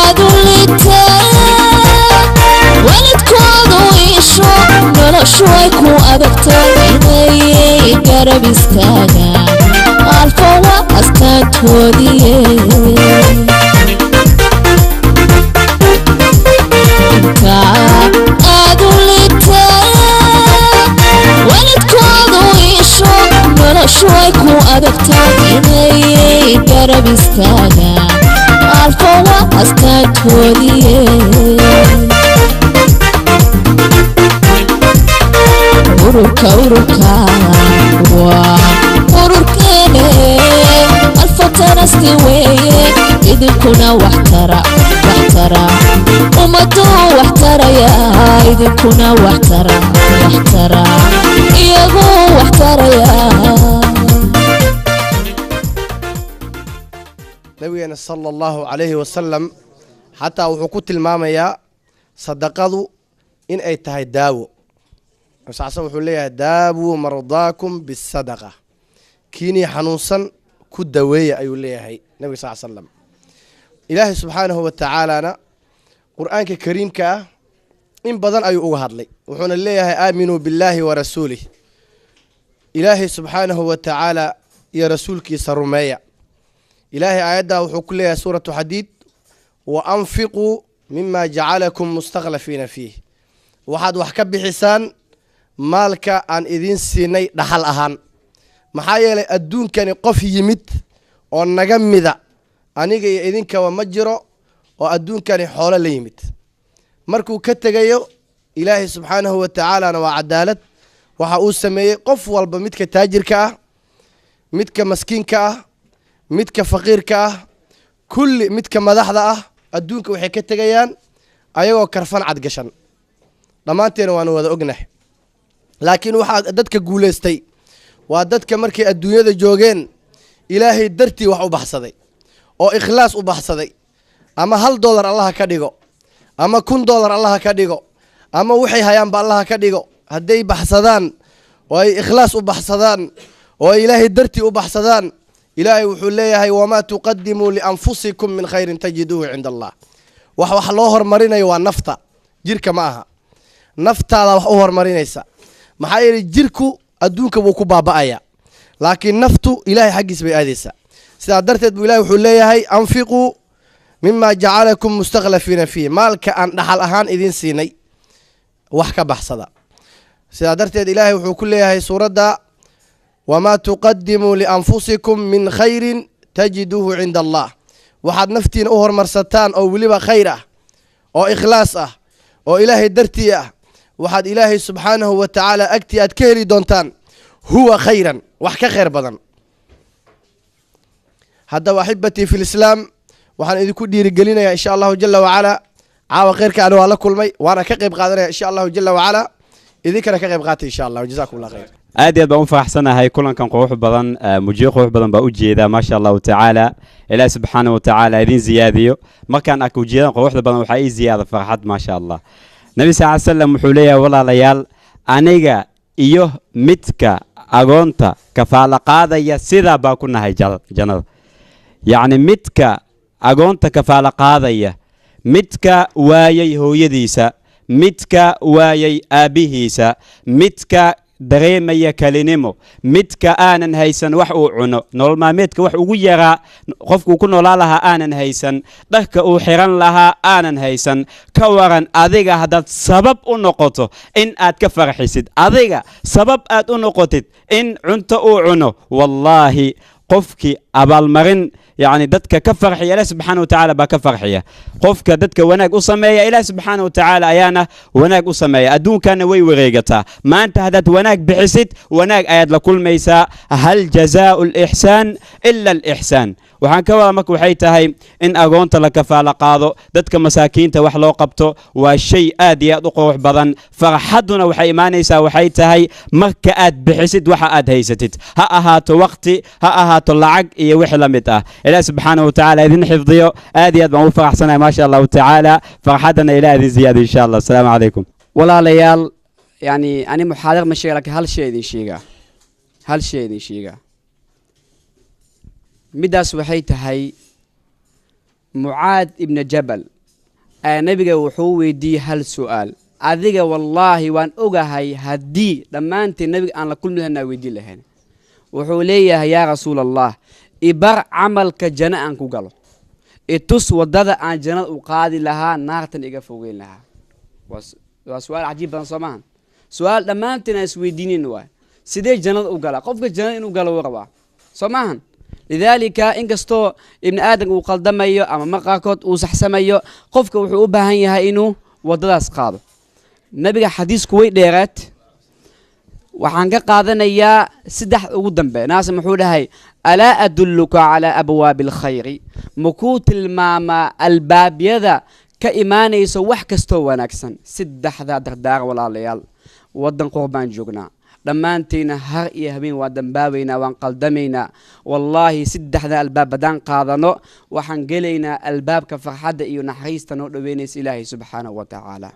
أدولتا ولدكوضو يشو نلشوي كو أدكتا إني قرب استاغا الفوا أستاكوديه أدولتا ولدكوضو يشو نلشوي كو أدكتا إني قرب استاغا الفوا أستاكوديه أوروكا وأوروكاني الفترة استوية إذن كنا واحترى ومدو واحترى يا إذن كنا واحترى إيغو واحترى يا نبينا صلى الله عليه وسلم حتى وحكوت المامية صدقوا إن أي تهي داو وسعصا وحوليها دابوا مرضاكم بالصدقة كيني حنوصا كدوية أيو ليها هي نبي صلى الله عليه وسلم إلهي سبحانه وتعالى أنا قرآنك كريم كا إن بدن أيو أغهر لي وحونا ليها آمنوا بالله ورسوله إلهي سبحانه وتعالى يا رسولك سرمية إلهي آياتها وحكو ليها سورة حديد وأنفقوا مما جعلكم مستغلفين فيه وحد وحكب بحسان maalka aan idin siinay dhaxal ahaan maxaa yeelay adduunkani qof yimid oo naga mida aniga iyo idinka ma jiro oo adduunkani xoolo la yimid markuu ka tagayo ilaahay subxaanahu wa ta'ala waa cadaalad waxa uu sameeyay qof walba midka taajirka ah midka maskiinka ah midka faqiirka ah kulli midka madaxda ah adduunka waxay ka tagayaan ayagoo karfan cad gashan dhamaanteena waan wada ognahay laakiin waxa dadka guuleystay waa dadka markay adduunyada joogeen ilaahay dartii wax u baxsaday oo ikhlaas u baxsaday ama $1 Allah ka dhigo ama $1,000 Allah ka dhigo ama waxay hayaan ba Allah ka dhigo haday baxsadaan oo ay ikhlaas u baxsadaan oo ilaahay dartii u baxsadaan ilaahay wuxuu leeyahay wama tuqaddimu li anfusikum min khairin tajiduhu 'inda Allah wax loo hormarinayo waa nafta jirka ma aha naftaada wax u hormarinaysa maxaa yeelay jirku adduunka wuu ku baaba'aya laakiin naftu ilaahay xaqiis bay aadaysaa sidaa darteed buu ilaahay wuxuu leeyahay anfiquu mimma jacalakum mustaghlafiina fiihi maalka aan dhaxal ahaan idin siinay wax ka baxsada sidaa darteed ilaahay wuxuu ku leeyahay suuradda wamaa tuqadimuu lianfusikum min khayrin tajiduuhu cinda allah waxaad naftiina u hormarsataan oo weliba khayr ah oo ikhlaas ah oo ilaahay dartii ah waxaad ilaahay subxaanahu wa ta'ala agtii aad ka heli doontaan huwa khayran wax ka khayr badan hadda waxibatii fi lislaam waxaan idinku dhiirigelinayaa insha allahu jalla wacala caawa khayrka ana waa la kulmay waana ka qayb qaadanaya insha allahu jalla wacala idinkana ka qayb qaatay insha allah jazakum allah khayr aad iyo aad baan u faraxsanahay kulankan qurux badan mujiiq qurux badan baa u jeeda ma sha Allah ta'ala ilaahay subhanahu wa ta'ala idin ziyaadiyo markaan aku jeedan quruxda badan waxa ay ziyaada farxad ma sha Allah nabi sallallahu alayhi wasallam wuxuu leeyahay walaalayaal aniga iyo midka agoonta kafaala qaadaya sida baa ku nahay jannada yaani midka agoonta kafaala qaadaya midka waayay hooyadiisa midka waayay aabihiisa midka dareemaya kalinimo midka aanan haysan wax uu cuno nolol maalmeedka wax ugu yaraa qofku ku noolaalaha aanan haysan dharka uu xiran lahaa aanan haysan ka waran adiga haddaad sabab u noqoto in aad ka farxisid adiga sabab aad u noqotid in cunto uu cuno wallaahi qofkii abaalmarin يعني دتك كفرحية الله سبحانه وتعالى بكفرحية قفك دتك وناك أسمية الله سبحانه وتعالى أيانا وناك أسمية أدون كان وي وريقتا ما أنت هدت وناك بحسد وناك آيات لكل ميساء هل جزاء الإحسان إلا الإحسان وحان كوا مك وحيتها هي إن أقونت لك فالقاضو دتك مساكين توحلو قبتو والشيء آدي أدقو بدن فرحدنا وحي ما نيسا وحيتها هي مركات بحسد وحا آد هيستت ها أهاتو وقتي ها أهاتو لعق إيه وحلمتا إله سبحانه وتعالى إذن حفظيه آدي أدبا وفرح سنة ما شاء الله تعالى فرحتنا إلى هذه زيادة إن شاء الله السلام عليكم ولا ليال يعني أنا محاضر مشي لك هل شيء ذي شيء midaas waxay tahay Mucaad ibn Jabal nabiga wuxuu weydiiyay hal su'aal adiga wallahi waan ogahay haddii dhammaanteen nabiga aan la kulmi lahayn weydiin lahayn wuxuu leeyahay yaa rasuulallah ibar camalka janna aan ku galo itus wadada aan jannada u qaadi lahaa naartan iga fogeyn lahaa waa su'aal cajiib badan soo maahan su'aal dhammaanteen is weydiinin waay sidee jannada u gala qofka jannada inuu galo wuu rabaa soo maahan lidaalika inkastoo ibn aadam uu qaldamayo ama maqaarkood uu saxsamayo qofka wuxuu u baahan yahay inuu wadadaas qaado nabiga xadiisku way dheeraad waxaan ka qaadanayaa saddex ugu dambe naas muxuu dhahay alaa adulluka calaa abwaabil khayri makuu tilmaama albaabyada ka imaanayso wax kastoo wanaagsan saddexda dardaar walaalayaal wadan qurbaan joognaa dhammaanteena har iyo habeen waa dambaabaynaa waan qaldamaynaa wallaahi saddexda albaab haddaan qaadano waxaan gelaynaa albaabka farxadda iyo naxariista noo dhoweynaysa ilaahay subxaanahu wa tacaala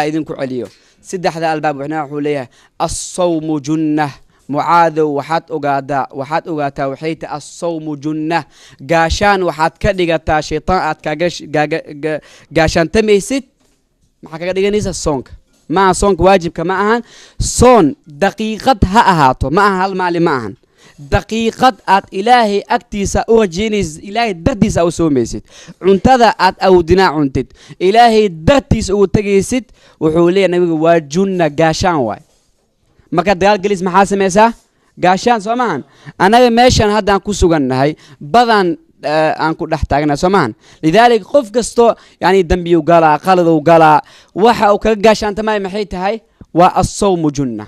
idinku celiyo saddexda albaab wuxuu leeyahay as-sawmu junnah mucaadow waxaad ogaataa waxay tahay as-sawmu junnah gaashaan waxaad ka dhigataa shaytaan aad gaashaantamaysid maxaa kaga dhiganaysa soonka ما صونك واجب كما أهان صون دقيقة هاتو ما أهل مالي ما أهان دقيقة أت إلهي أكتيسا أورجينيز إلهي درديس أو سوميسيت عنتذا أت أو دنا عنتد إلهي درديس أو تجيسيت وحولي نبي وجنة قاشان واي ما كدقال جلس محاسم يسا قاشان سومان أنا ماشان هذا أنكو سوغن هاي بدن أنكو نحتاجنا سمان لذلك قف قصته يعني دنبي وقلا قلد وقلا وحا وكجاش أنت ما محيط هاي والصوم جنة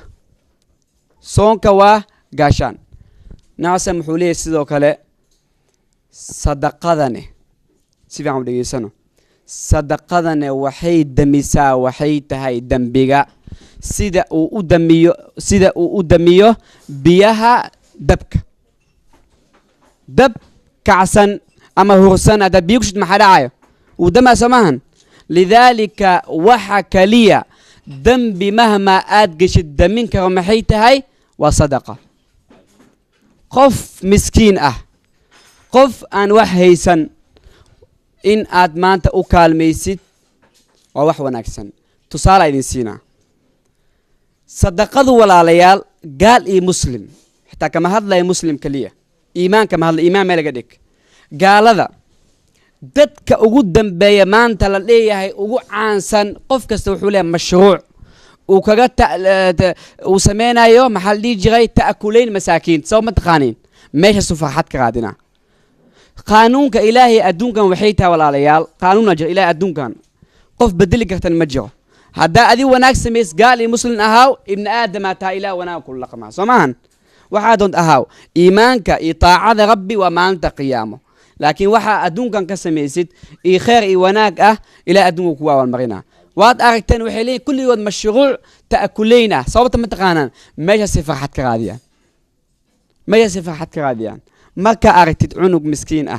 صوم كوا جاشان نعسم حولي سيدو كله صدقذني سيف عم بدي سنة صدقذني وحيد دميسا وحيد هاي دنبيجا سيدا ودميو بيها دبك دب كعسن أما هرسان هذا بيكشت محرعة ودم سماهن لذلك وحك لي دم بمهما أدقش الدمين كرمحيت هاي وصدقة قف مسكين قف أن وحيسن إن أدمانت أكال ميسيت ووح ونكسن تصال إذن سينا صدقة ولا ليال قال إيه مسلم حتى كما هذا لا مسلم كليه إيمان كما هذا الإيمان ما لقدك قال هذا دتك أقدم بيمان تلاليه هاي أقو عنسن قف كستوحولي مشروع وكجت وسمينا يوم محل دي جري تأكلين مساكين سو متقانين ماشي صفحات كرادنا قانون كإلهي أدون كان وحيتها ولا ليال قانون أجر إلهي أدون كان قف بدلك المجر هذا أدي وناك سميس قال مسلم أهاو ابن آدم أتى إله وناكل لقما سمان وحادون أهاو إيمانك إطاعة ربي وما أنت قيامه لكن وحا أدون كان كسميسد إي خير إي وناك إلى أدون كوا والمرينا واد أركتن وحيلين كل يوم مشروع تأكلينا صوبة متقانا ما يصير حد كراديان ما يصير حد كراديان ما كأركتد عنق مسكين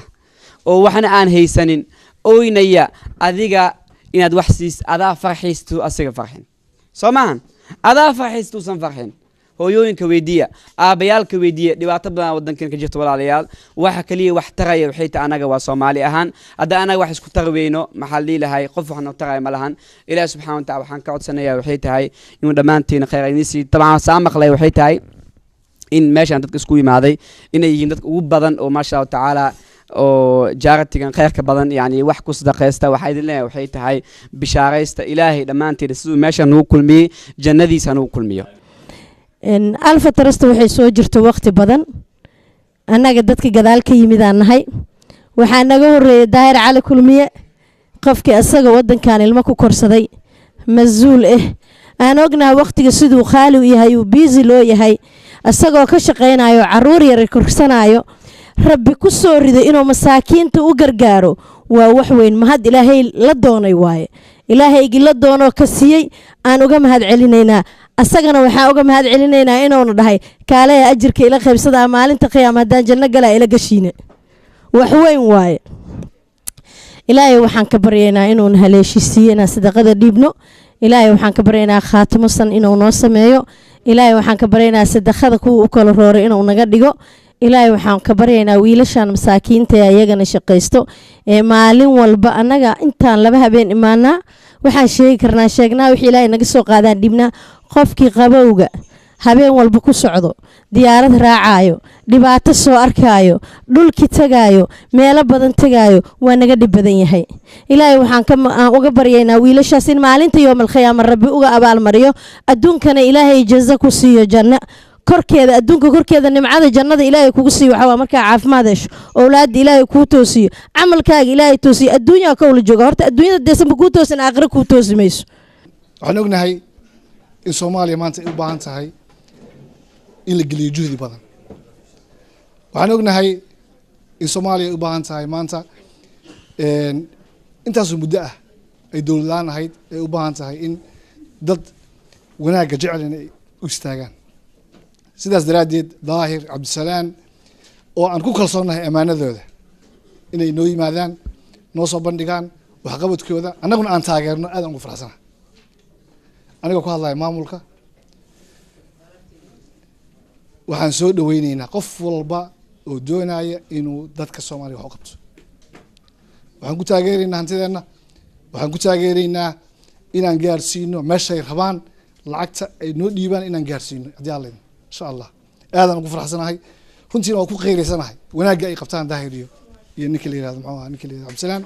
وحنا آن هيسنين أوينيا أذيقا إن أدوحسيس أذا فرحيستو أصير فرحين سمان أذا فرحيستو سن فرحين هويوينka weydiya aabayaalka weydiya dhibaato badan wadankan ka jirto walaalayaal waxa kaliya wax taraya waxay taa anaga waa Soomaali ahaan hada anaga wax isku tarweyno maxal leeyahay qof waxna taray malahan ilaahay subhanahu wa ta'ala waxaan ka codsanayaa waxay tahay in dhamaantiin khayraynisi tabaan saamaqlay waxay tahay in meeshan dadka isku yimaaday inay yihiin dadka ugu badan oo ma sha Allah ta'ala oo jaaratigan khayrka badan yani wax ku sadaqaysta waxa idin leeyahay waxay tahay bishaaraysta ilaahay dhamaantiin sidoo meeshan uu kulmiyo jannadiisa uu kulmiyo alfa tarasta waxay soo jirto waqti badan annaga dadka gadaal ka yimidaan nahay waxaa naga horeeyay daahir cali kulmiye qofkii asaga wadankan ilmo ku korsaday masuul aan ognahay waqtiga siduu qaali u yahay uu busy loo yahay asagoo ka shaqeynayo caruur yar korsanayo rabbi ku soo riday inuu masaakiinta u gargaaro waa wax weyn mahad ilaahay la doonay waaye ilaahaygi la doono ka siiyay aan uga mahad celinaynaa asagana waxaa uga mahad celinaynaa inuu dhahay kaalay ajirka ila qaybsada maalinta qiyaamada hadaan janno galaa ila gashiine wax weyn waaye ilaahay waxaan ka baryaynaa inuu haleeshiisiyana sadaqada dhiibno ilaahay waxaan ka baryaynaa khaatimo san inuu noo sameeyo ilaahay waxaan ka baryaynaa sadaqada kuwa u kala rooro inuu naga dhigo ilaahay waxaan ka baryaynaa wiilashan masaakiinta ee ayagana shaqaysto ee maalin walba annaga intaan laba habeen imaanaa waxaan sheegi karnaa sheegnaa wixii ilaahay naga soo qaadaan dhibnaa qofkii qabowga habeen walba ku socdo diyaarad raacayo dhibaato soo arkaayo dhulki tagaayo meelo badan tagaayo waa naga dhib badan yahay ilaahay waxaan uga baryaynaa wiilashaas in maalinta yoomal qiyaama rabbi uga abaalmariyo adduunkana ilaahay jaza ku siiyo janno korkeeda adduunka korkeeda nimcada jannada ilaahay kugu siiyo waxa waa markaa caafimaad hesho awlaadda ilaahay kuu toosiyo camalkaaga ilaahay toosiyo adduunyaa ka wala jooga horta adduunyada deesanba kuu toosin aakhira kuu toosi mayso waxaan ognahay in Soomaaliya maanta ay u baahan tahay in la geliyo juhdi badan waxaan ognahay in Soomaaliya u baahan tahay maanta intaas muddo ah ay dawlad la'aan ahayd ay u baahan tahay in dad wanaagga jecel inay u istaagaan sidaas daraadeed daahir cabdisalaam oo aan ku kalsoonahay amaanadooda inay noo yimaadaan noo soo bandhigaan waxqabadkooda annaguna aan taageerno aad aan ugu faraxsanahay aniga ku hadlaya maamulka waxaan soo dhaweynaynaa qof walba oo doonaya inuu dadka Soomaaliya wax u qabto waxaan ku taageeraynaa hantideenna waxaan ku taageeraynaa inaan gaarsiino meeshay rabaan lacagta ay noo dhiibaan inaan gaarsiino haddii alla idin insha allah aadaan ugu faraxsanahay runtiina waa ku qeyraysanahay wanaagga ay qabtaan daahir iyo ninka la yiraahdo muxuu ahaa ninka la yiraahdo Cabdisalaam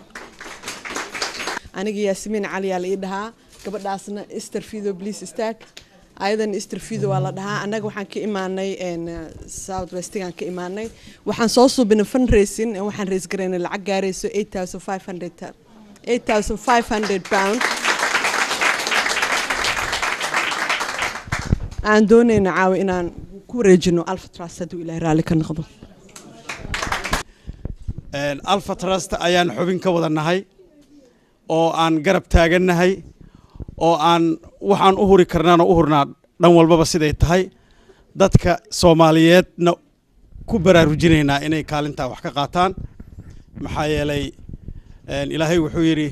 aniga Yaasmiin Cali yaa la ii dhahaa gabadhaasna Esther Fido please istaag ayadan Esther Fido waa la dhahaa anaga waxaan ka imaanay South West gaan ka imaanay waxaan soo suubinay fundraising waxaan raise gareynay lacag gaarayso 8500 pound aan doonayna caawi inaan ku wareejino Alpha Trust haduu Ilaahay raali ka noqdo Alpha Trust ayaan xubin ka wadanahay oo aan garab taaganahay oo aan waxaan u huri karnaana u hurnaa dhan walbaba siday tahay dadka Soomaaliyeedna ku baraarujinaynaa inay kaalinta wax ka qaataan maxaa yeelay Ilaahay wuxuu yiri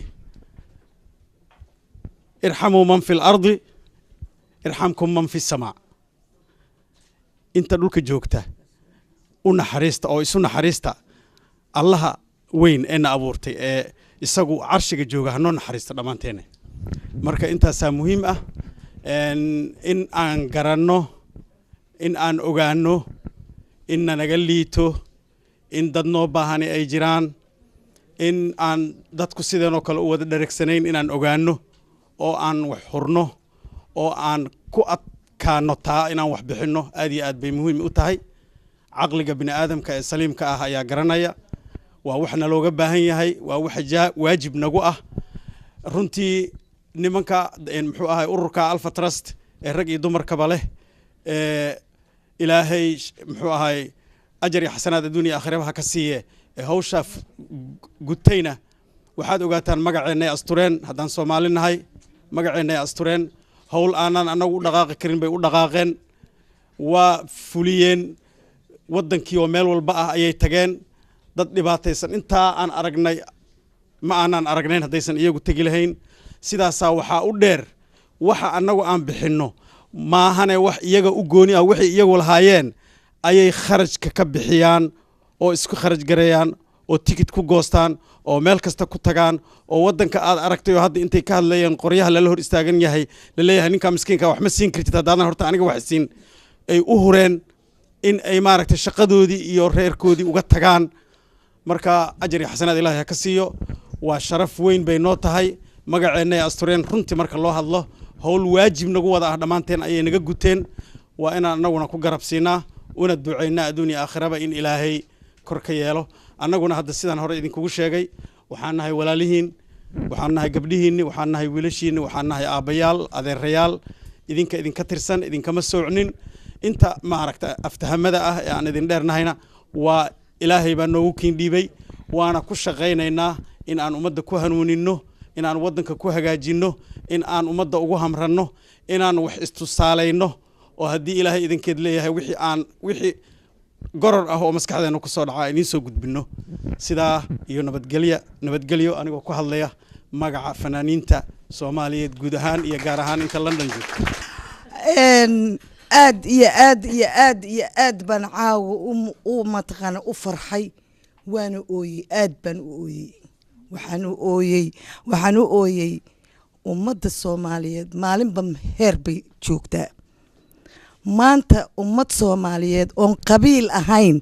irhamu man fil ardi irhamkum man fis samaa inta dhulka joogta u naxariista oo isu naxariista allaha weyn ee na abuurtay ee isagu carshiga jooga hanoo naxariista dhamaanteena marka intaasaa muhiim ah in aan garanno in aan ogaano in naga liito in dad noo baahani ay jiraan in aan dadku sideenoo kale u wada dhareegsanayn inaan ogaano oo aan wax hurno oo aan ku adkaano taa inaan wax bixinno aad iyo aad bay muhiim u tahay caqliga bini aadamka ee saliimka ah ayaa garanaya waa waxna looga baahan yahay waa waxa waajib nagu ah runtii nimanka muxuu ahay ururka Alpha Trust ee rag iyo dumarkaba leh ilaahay muxuu ahay ajar iyo xasanaad adduunyo aakhiraba ka siiye hawsha gutayna waxaad ogaataan magaceena astureen haddaan Soomaali nahay magaceena astureen hawl aanan anagu u dhaqaaqi karin bay u dhaqaaqeen waa fuliyeen wadankii oo meel walba ah ayay tageen dad dhibaataysan inta aan aragnay ma aanan aragnayn hadaysan iyagu tagi lahayn sidaasa waxa u dheer waxa anagu aan bixinno maahane wax iyaga u gooni ah wixii iyagu lahaayeen ayay kharajka ka bixiyaan oo isku kharaj gareeyaan oo ticket ku goostaan oo meel kasta ku tagaan oo wadanka aad aragtay oo hadda intay ka hadlayeen qoryaha la hor istaagan yahay la leeyahay ninka miskiinka wax ma siin kartid haddana horta aniga wax siin ay u hureen in ay maaragtay shaqadoodii iyo reerkoodii uga tagaan marka ajri xasanaad ilaahay ka siiyo waa sharaf weyn bay noo tahay magaceena astureen runtii marka loo hadlo hawl waajib nagu wada ah dhamaanteen ayay naga guteen waa inaan anaguna ku garabsiinaa una duceynaa adduunyo aakhiraba in ilaahay kor ka yeelo annaguna hadda sidaan hore idinkugu sheegay waxaan nahay walaalihiin waxaan nahay gabdhihiinni waxaan nahay wiilashiinni waxaan nahay aabayaal adeerayaal idinka tirsan idinkama soocnin inta maaragta aftahamada ah ee aan idin dheernahayna waa ilaahay baa noogu kiindhiibay waana ku shaqaynaynaa in aan ummadda ku hanuuninno in aan wadanka ku hagaajinno in aan ummadda ugu hamranno in aan wax istusaalayno oo haddii ilaahay idinkeed leeyahay wixii goror ah oo maskaxdeena ku soo dhaca idiin soo gudbinno sidaa iyo nabadgelyo anigoo ku hadlaya magaca fanaaniinta Soomaaliyeed guud ahaan iyo gaar ahaan inta London joogto aad iyo aad iyo aad iyo aad baan caawa u mataqaana u farxay waana ooyey aad baan u ooyey waxaan u ooyey ummadda Soomaaliyeed maalinba heer bay joogtaa maanta ummad Soomaaliyeed oon qabiil ahayn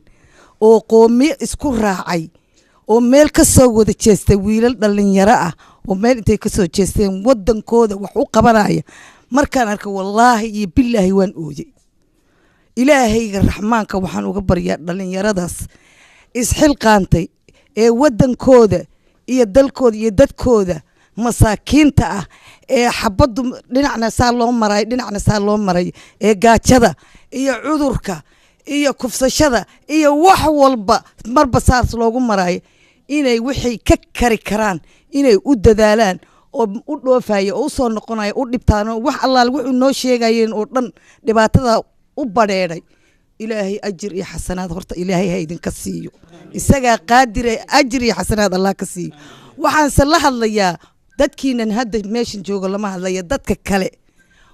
oo qoomi isku raacay oo meel ka soo wada jeestay wiilal dhalinyaro ah oo meel intay ka soo jeesteen wadankooda wax u qabanaya markaan arko wallaahi iyo billaahi waan ooyey ilaahayga raxmaanka waxaan uga baryaa dhalinyaradaas isxilqaantay ee wadankooda iyo dalkooda iyo dadkooda masaakiinta ah ee xabadu dhinacna saa loo maray ee gaajada iyo cudurka iyo kufsashada iyo wax walba marba saas loogu marayo inay wixii ka kari karaan inay u dadaalaan oo u dhoofayo oo soo noqonayo u dhibtaan wax allaal wuxuu noo sheegayeen oo dhan dhibaatada u badheeray ilaahay ajir iyo xasanaad horta ilaahay ha idinka siiyo isaga qaadir ajir iyo xasanaad Allah ka siiyo waxaan la hadlayaa dadkiinan hadda meeshan jooga lama hadlaya dadka kale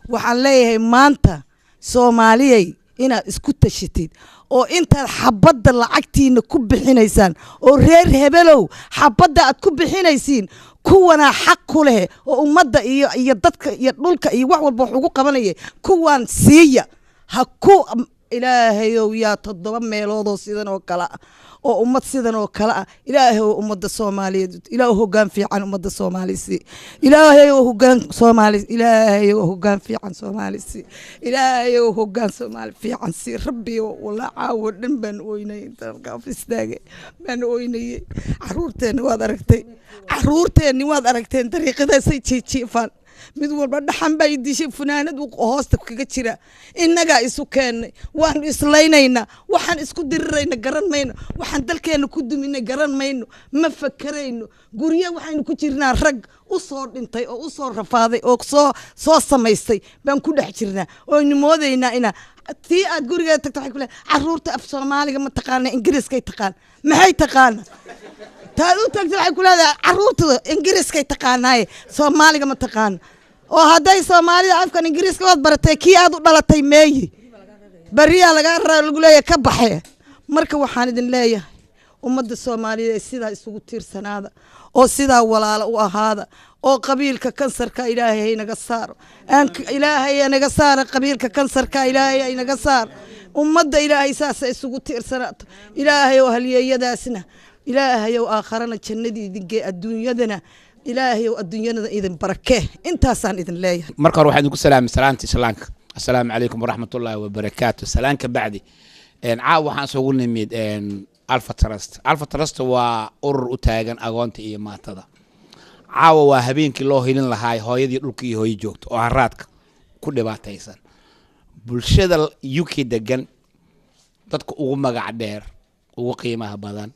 waxaan leeyahay maanta Soomaaliyay inaad isku tashitid oo intaad xabadda lacagtiina ku bixinaysaan oo reer hebelow xabadda aad ku bixinaysiin kuwana xaq ku leh oo ummadda iyo dadka iyo dhulka iyo wax walba ugu qabanaya kuwan siiya ha ku ilaahayow yaa 7 meelood oo sidan oo kala oo ummad sidan oo kala ilaahay ummadda Soomaaliyeed ilaahay hoggaan fiican ummadda Soomaaliyeed ilaahay hoggaan Soomaaliyeed ilaahay hoggaan fiican Soomaaliyeed ilaahay hoggaan Soomaaliyeed fiican si rabbi wala caawin dhan baan ooynay inta istaagay baan ooynay caruurteena waad aragteen dariiqada say jiifaan mid walba dhaxan bay dishay funaanad hoosta kaga jira inaga isu keenay waan islaynayna waxaan isku dirirayna garan mayno waxaan dalkeena ku duminay garan mayno ma fakarayno guriga waxaynu ku jirnaa rag u soo dhintay oo u soo rafaaday oo soo samaystay baan ku dhex jirnaa oo nimoodeynaa ina tii aad guriga tagto waxay ku leedahay caruurta af Soomaaliga ma taqaan Ingiriiska taqaan maxay taqaan taad u tagto waxay ku leedahay caruurta Ingiriiska taqaanaay Soomaaliga ma taqaan oo haday Soomaalida afkan Ingiriiska wad baratay kii aad u dhalatay meeyi bariya lagu leeyahay ka baxay marka waxaan idin leeyahay ummadda Soomaaliyeed sida isugu tiirsanaada oo sida walaalo u ahaada oo qabiilka kansarka ilaahay naga saaro ilaahay naga saaro qabiilka kansarka ilaahay naga saaro ummadda ilaahay saas isugu tiirsanaato ilaahay oo haliyadaasna ilaahay oo aakharana jannadii idinge adduunyadana ilaahay oo adduunyada idin barakee intaasaan idin leeyahay marka hore waxaan ku salaamay salaanta islaamka assalaamu calaykum waraxmatullaahi wabarakaatuh salaanka bacdi caaw waxaan soo nimid Alpha Trust waa urur u taagan agoonta iyo maatada caawa waa habeenkii loo helin lahaa hooyadii dhulka iyo hooyo joogto oo haraadka ku dhibaataysan bulshada UK degan dadka ugu magac dheer ugu qiimaha badan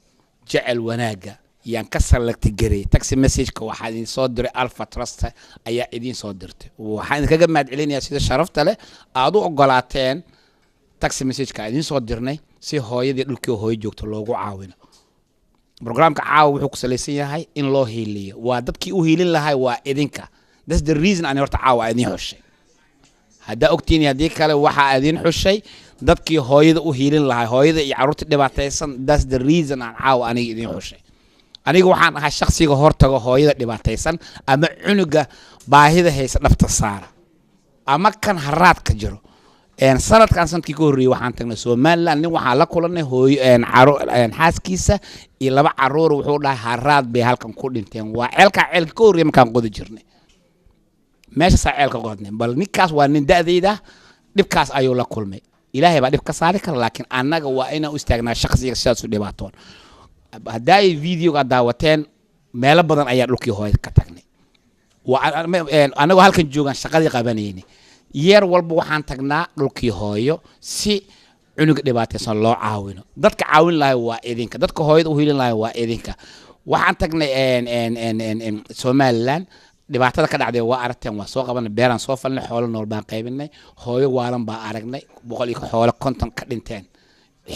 jecel wanaaga yaan ka salagti garay taxi message-ka waxaa idin soo diray Alpha Trust ayaa idin soo dirtay waxaan kaga mahadcelinayaa sida sharafta leh aad u ogolaateen taxi message-ka idin soo dirnay si hooyadii dhulkii hooyo joogto loogu caawino programka caawa wuxuu ku salaysan yahay in loo hiiliyo waa dadkii u hiilin lahay waa idinka that's the reason aan horta caawa idin xushay hadda ogtiin hadii kale waxa idin xushay dadkii hooyada u hiilin lahay hooyada iyo caruurta dhibaataysan that's the reason aan caawa aniga idin xushay aniga waxaan ahaa shakhsiga hortaga hooyada dhibaataysan ama cunuga baahida haysa dhabta saara ama kan haraadka jiro sanadkan sanadkii ka horreeyay waxaan tagnay Soomaaliland nin waxaa la kulanay hooyo xaaskiisa iyo 2 caruur wuxuu dhahay haraad bay halkan ku dhinteen waa ceelka ka horreeyay markaan qodi jirnay meesha ceelka qodnay bal ninkaas waa nin da'dayda dhibkaas ayuu la kulmay ilaahay baa dhib ka saari kara laakiin annaga waa inaan u istaagnaa shakhsiga sidaas u dhibaatoon haday video-ga daawateen meel badan ayaa dhulkii hooyada ka tagnay anagu halkan joogan shaqadii qabanayni yeer walba waxaan tagnaa dhulkii hooyo si cunuga dhibaataysan loo caawino dadka caawin lahay waa idinka dadka hooyada u hiilin lahay waa idinka waxaan tagnay Somaliland dhibaatada ka dhacday waa aragteen waa soo qabanay beeran soo falnay xoolo nool baan qaybinay hooyo waalan baa aragnay 100 xoolo konton ka dhinteen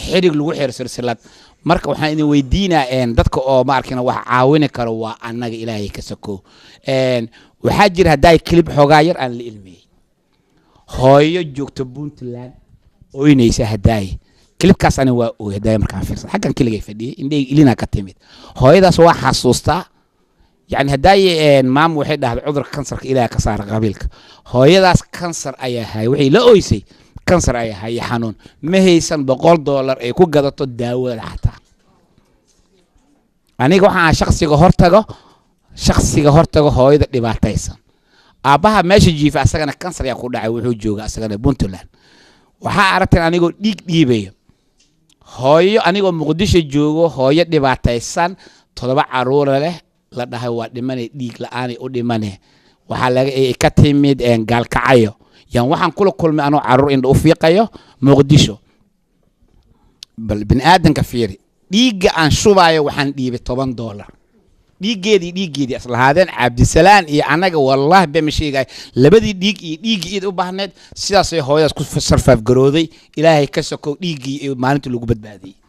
xiriig lagu xir silsilad marka waxaan idin weydiinaa dadka oo ma arkina wax caawin karo waa annaga ilaahay ka sako waxaa jira haday clip xogaa yar aan la ilmiyay hooyo joogto Puntland ooynaysa hadaaye klibkaas ani waa oo hadaaye markaan fiirsan xaggan keligay fadhiyay indhay ilina ka timid hooyadaas waa xasuustaa يعني هداي مام وحيد هذا عذر كانسر إلى كسر قبيلك هاي كانسر أيه هاي وحي لا أويسي كانسر أيه هاي حنون ما هي سن $100 يكون قدرت الدواء حتى أنا جو عن شخص يجهرتجو هاي ده لبعتيسن أباها ماشي جيف أسرنا كانسر يأخذ دعوة وجوجا أسرنا بنتلان وحارت أنا جو ديك هاي أنا جو مقدش جوجو هاي لبعتيسن طلبة عرورة له la dhahay waa dhimanay dhiig la'aan u dhimanay waxa laga ka timid gaal kacayo yaan waxaan kula kulmay anoo carruur indho u fiiqayo Muqdisho bal bin aadanka fiiri dhiiga aan shubayo waxaan dhiibay $10 dhiigeedii aslahaadeen Cabdisalaan iyo anaga wallahi ba mishiigay labadii dhiig iyo dhiigii u baahneed sidaas ay hooyadaas ku sarfaaf garooday ilaahay ka soko dhiigii maalintii lagu badbaadiyay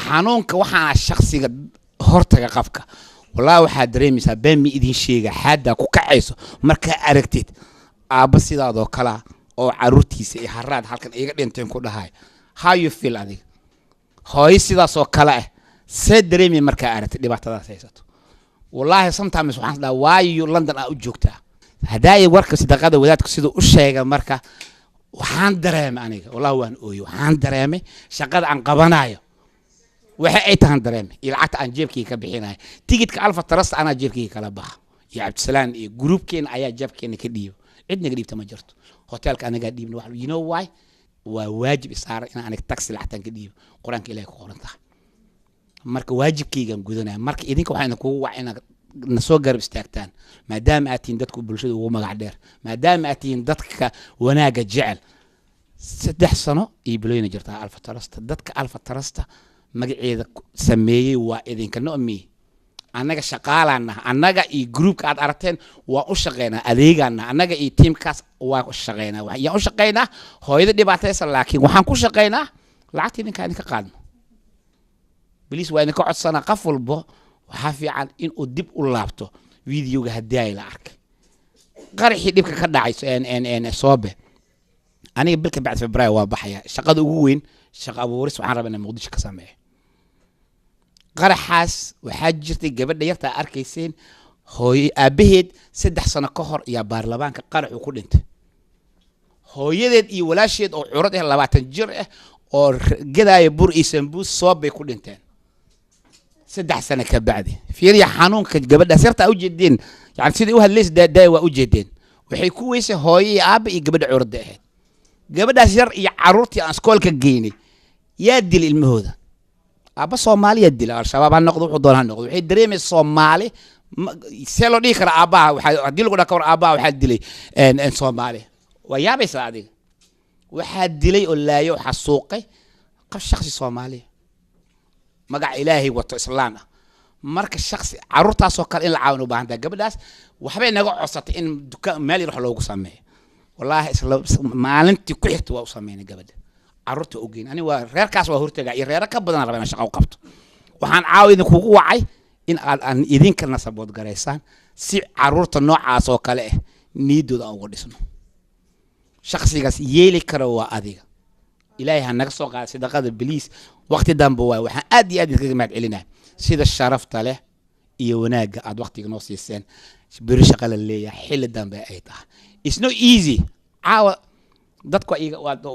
xanuunka waxaan shakhsiga hortaga qafka wallahi waxa dareemaysaa been mi idin sheega xadda ku kacayso marka aragtid aaba sidaadoo kala oo carruurtiisa iyo haraad halkan iga dhinteen ku dhahay how you feel adiga hooy sidaas oo kala ah see dareemi marka aragtid dhibaatadaas haysato wallahi sometimes waxaan dhahaa why you London u joogtaa hadaay warka sidaqada wadaadku sidoo u sheega marka waxaan dareemay aniga wallahi waan ooyo waxaan dareemay shaqada aan qabanayo waxa ay tahan dareemay ilacagta aan jeebkii ka bixinayo tigidka Alfa Trust ana jeebkii kala bax ya Cabdisalaan iyo groupkeen ayaa jeebkeena ka dhiibo cidna ka dhiibta ma jirto hotelka anaga dhiibna wax you know why waa waajib isaar in aan taxi lacagtan ka dhiibo quraanka Ilaahay ku qoran tahay marka waajibkaygan gudanaa marka idinka waxaan kugu waa inaad na soo garab istaagtaan maadaama aad tihiin dadku bulshada ugu magac dheer maadaama aad tihiin dadka wanaaga jecel 3 sano iyo bilooyin jirta Alfa Trust dadka Alfa Trust magaceeda sameeyay waa idinka noomi anaga shaqaalana anaga iyo groupka aad aragteen waa u shaqeynaa adeegana anaga iyo teamkaas waa u shaqeynaa waxaan u shaqeynaa hooyada dhibaataysan laakiin waxaan ku shaqeynaa lacagta idinka ka qaadno bilis waa idinka codsana qof walba waxa fiican in uu dib u laabto videoga hadii la arkay qarxi dhibka ka dhacay soobe aniga bilka bacd Febraayo waa baxaya shaqada ugu weyn shaqa abuuris waxaan rabaa in Muqdisho ka sameeyo qaraxaas waxaa jirtay gabadha yarta arkayseen hooyo aabaheed 3 sano ka hor iyo baarlamaanka qaraxu ku dhintay hooyadeed iyo walaasheed oo curad ah 20 jir ah oo gadaayo bur iyo sambuus soobay ku dhinteen 3 sano ka bacdi fiiriya xanuunka gabadha yarta u jeedeen yani sidii u hadleys daaday waa u jeedeen waxay ku weysay hooyo iyo aaba iyo gabadha curad ah gabadhaas yar iyo carruurtii aan iskoolka geynay yaa dil ilmahooda aba Soomaaliya dil al-shabaab aan noqdo wuxuu doonaa noqdo waxay dareemay Soomaali selo dhig kara aba waxa dil ugu dhakor aba waxa dilay Soomaali waa yaabaysa adiga waxa dilay oo laayo xasuuqay qof shakhsi Soomaali magac Ilaahay wato islaam marka shakhsi carruurtaas oo kale in la caawin u baahan tahay gabadhaas waxbay naga codsatay in dukaan meel yar loogu sameeyo والله maalintii ku xigta waa u sameeyay gabadha carruurta ogeyn ani waa reerkaas waa hortaga iyo reer ka badan rabaan shaqo qabto waxaan caawin kugu wacay in aan idinka nasabood gareysaan si carruurta noocaas oo kale ah niidooda ugu dhisno shakhsigaas yeeli karo waa adiga Ilaahay ha naga soo qaad sidaqada biliis waqti dambe waa waxaan aad iyo aad kaga mahad celinaa sida sharafta leh iyo wanaaga aad waqtiga noo siiseen bir shaqo la leeyahay xilli dambe ay tahay it's not easy caawa dadku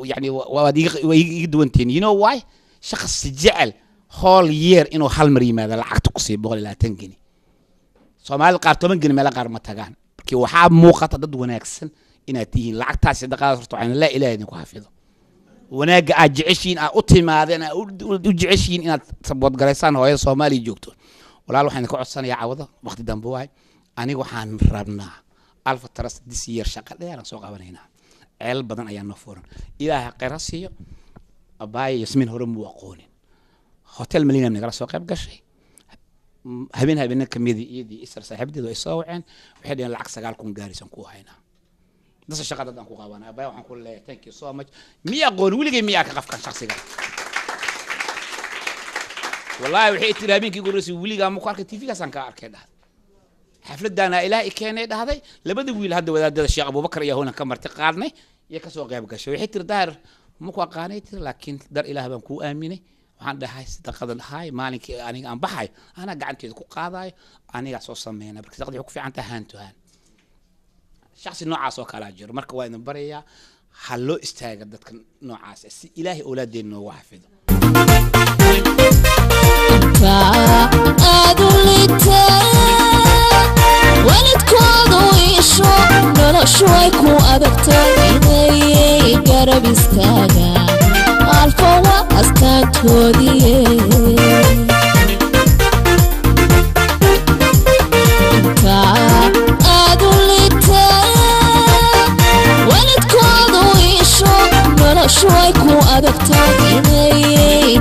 yani waa iga duwantiin you know why shakhs jecel whole year inuu hal mar yimaado lacagta ku sii $120 Soomaali qaar 10 gini meel qaar ma tagaan markii waxa muuqata dad wanaagsan inaad tihiin lacagtaas sadaqada horta waxaan la ilaahay idinku xafido wanaaga aad jeceshiin aad u timaadeen u jeceshiin inaad sabood gareysaan hooyada Soomaaliya joogto walaal waxaan ka codsanayaa caawada waqti dambe waay aniga waxaan rabnaa Alfa Trust this year shaqa dheer soo qabanayna ceel badan ayaa noo furan ilaaha qirasiyo abaay Yasmin hore mu aqoonin hotel Malina nagala soo qayb gashay habeen kamidii isar saaxiibteedu ay soo waceen waxay dhigeen lacag 9,000 gaarisan ku hayna dasa shaqada aan ku qabanaa abaay waxaan ku leeyahay thank you so much mi aqoon wiligay mi ka qafkan shakhsiga wallahi waxay tiraabeenkii gurisi wiliga ma ku arkay TV-ga san ka arkay xafladana ilaahay keenay dhahday labada wiil hadda wadaadada sheekh Abubakar iyo hoolan ka marti qaadnay iyo ka soo qayb gashay waxay tir daahir ma ku aqaanay tir laakiin dar ilaahay baan ku aaminay waxaan dhahay sadaqadan hay maalinkii aniga aan baxay ana gacanteeda ku qaadayo aniga soo sameeyna barka sadaqada ku fiican tahay hantuhan shakhsi noocaas oo kala jiro marka waa inaan barayaa hallo istaaga dadka noocaas si ilaahay awlaadeena noogu xafido adulita walidkoodu isho noloshu ay ku adagtay inay garab istaagaan alfa waa astaantoodiye adulita walidkoodu isho noloshu ay ku adagtay inay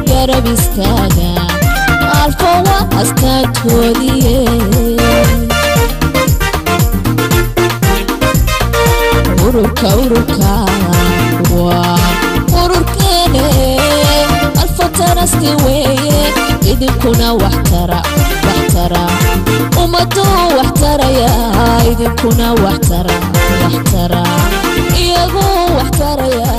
garab istaagaan alfa waa astaantoodiye ururka waa ururkeene alfa tarasti weeye idinkuna waxtara ummadu waxtaraya idinkuna waxtara iyagu waxtaraya